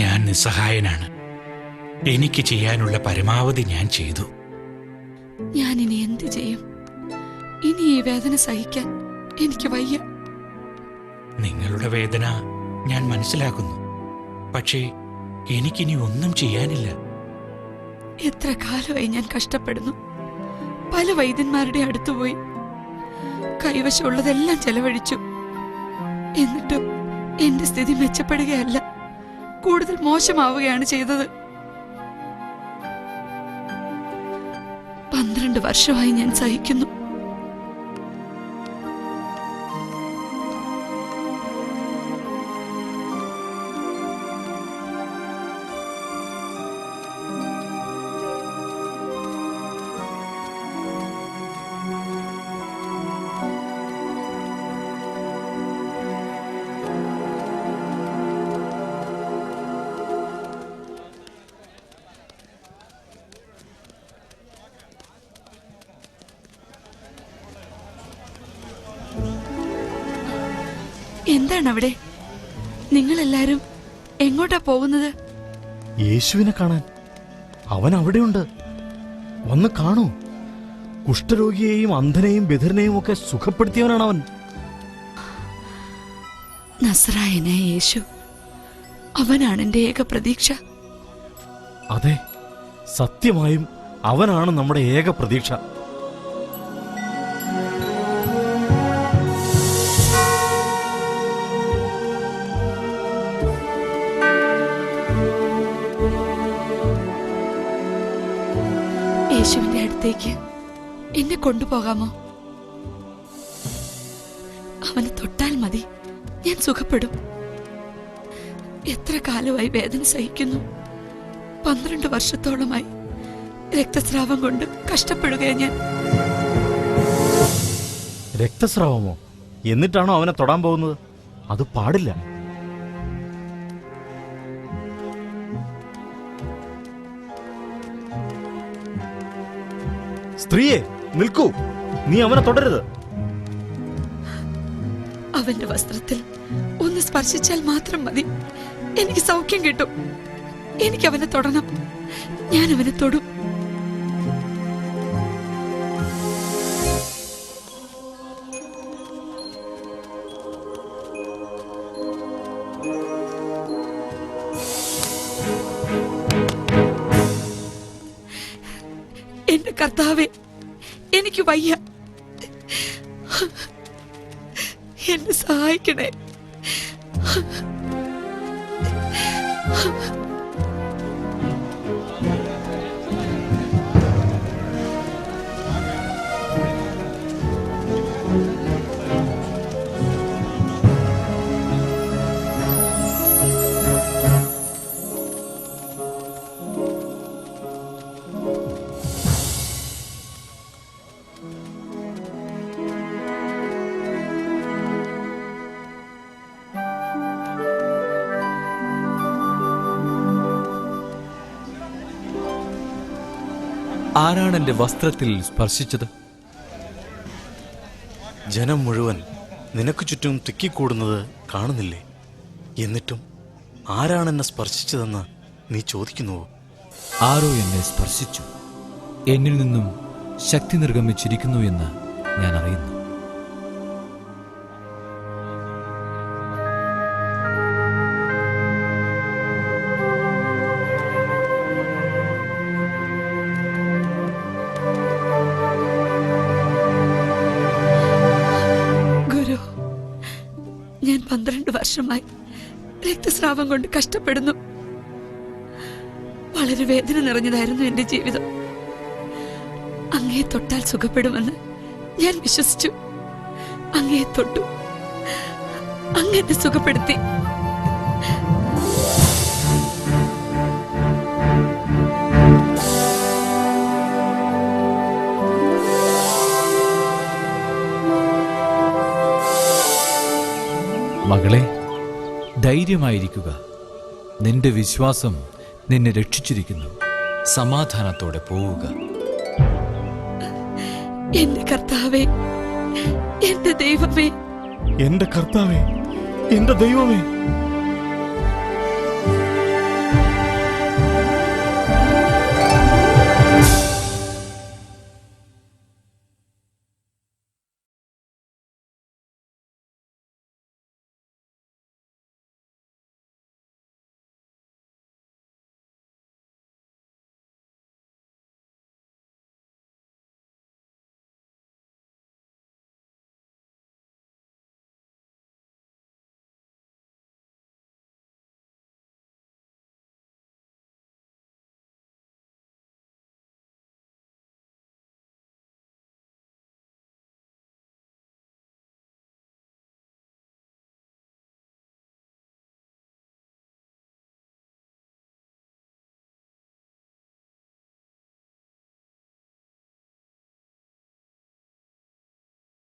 ഞാൻ നിസ്സഹായനാണ്. എനിക്ക് ചെയ്യാനുള്ള പരമാവധി ഞാൻ ചെയ്തു. ഞാൻ ഇനി എന്ത് ചെയ്യും? ഇനി ഈ വേദന സഹിക്കാൻ എനിക്ക് വയ്യ. നിങ്ങളുടെ വേദന ഞാൻ മനസ്സിലാക്കുന്നു. പക്ഷേ എനിക്കിനി ഒന്നും ചെയ്യാനില്ല. എത്ര കാലമായി ഞാൻ കഷ്ടപ്പെടുന്നു. പല വൈദ്യന്മാരുടെ അടുത്തുപോയി, കൈവശമുള്ളതെല്ലാം ചെലവഴിച്ചു. എന്നിട്ടും എന്റെ സ്ഥിതി മെച്ചപ്പെടുകയല്ല, കൂടുതൽ മോശമാവുകയാണ് ചെയ്തത്. 12 വർഷമായി ഞാൻ സഹിക്കുന്നു. എന്താണ് അവിടെ? നിങ്ങളെല്ലാരും എങ്ങോട്ടാ പോകുന്നത്? യേശുവിനെ കാണാൻ. അവൻ അവിടെയുണ്ട്, വന്ന് കാണൂ. കുഷ്ഠരോഗിയെയും അന്ധനെയും ബധിരനെയും ഒക്കെ സുഖപ്പെടുത്തിയവനാണ് അവൻ. നസ്രായനായ യേശു, അവനാണ് എന്റെ ഏക പ്രതീക്ഷ. അതെ, സത്യമായും അവനാണ് നമ്മുടെ ഏക പ്രതീക്ഷ. യേശുവിന്റെ അടുത്തേക്ക് എന്നെ കൊണ്ടുപോകാമോ? അവന് തൊട്ടാൽ മതി, ഞാൻ സുഖപ്പെടും. എത്ര കാലമായി വേദന സഹിക്കുന്നു. 12 വർഷത്തോളമായി രക്തസ്രാവം കൊണ്ട് കഷ്ടപ്പെടുകയാ ഞാൻ. രക്തസ്രാവമോ? എന്നിട്ടാണോ അവനെ തൊടാൻ പോകുന്നത്? അത് പാടില്ല. സ്ത്രീയെ, നിൽക്കൂ. നീ അവനെ തുടരുത്. അവന്റെ വസ്ത്രത്തിൽ ഒന്ന് സ്പർശിച്ചാൽ മാത്രം മതി, എനിക്ക് സൗഖ്യം കിട്ടും. എനിക്ക് അവനെ തൊടണം. ഞാൻ അവനെ തൊടും. എന്റെ കർത്താവേ, എനിക്ക് വയ്യ, എന്നെ സഹായിക്കണേ. ആരാണ് എന്റെ വസ്ത്രത്തിൽ സ്പർശിച്ചത്? ജനം മുഴുവൻ നിനക്ക് ചുറ്റും തിക്കിക്കൂടുന്നത് കാണുന്നില്ലേ? എന്നിട്ടും ആരാണെന്നെ സ്പർശിച്ചതെന്ന് നീ ചോദിക്കുന്നുവോ? ആരോ എന്നെ സ്പർശിച്ചു. എന്നിൽ നിന്നും ശക്തി നിർഗമിച്ചിരിക്കുന്നു എന്ന് ഞാൻ അറിയുന്നു. ഞാൻ 12 വർഷമായി രക്തസ്രാവം കൊണ്ട് കഷ്ടപ്പെടുന്നു. വളരെ വേദന നിറഞ്ഞതായിരുന്നു എന്റെ ജീവിതം. അങ്ങയെ തൊട്ടാൽ സുഖപ്പെടുമെന്ന് ഞാൻ വിശ്വസിച്ചു. അങ്ങയെ തൊട്ടു. അങ്ങെന്നെ സുഖപ്പെടുത്തി. മകളെ, ധൈര്യമായിരിക്കുക. നിന്റെ വിശ്വാസം നിന്നെ രക്ഷിച്ചിരിക്കുന്നു. സമാധാനത്തോടെ പോവുക. എന്റെ കർത്താവേ, എന്റെ ദൈവമേ, എന്റെ കർത്താവേ, എന്റെ ദൈവമേ.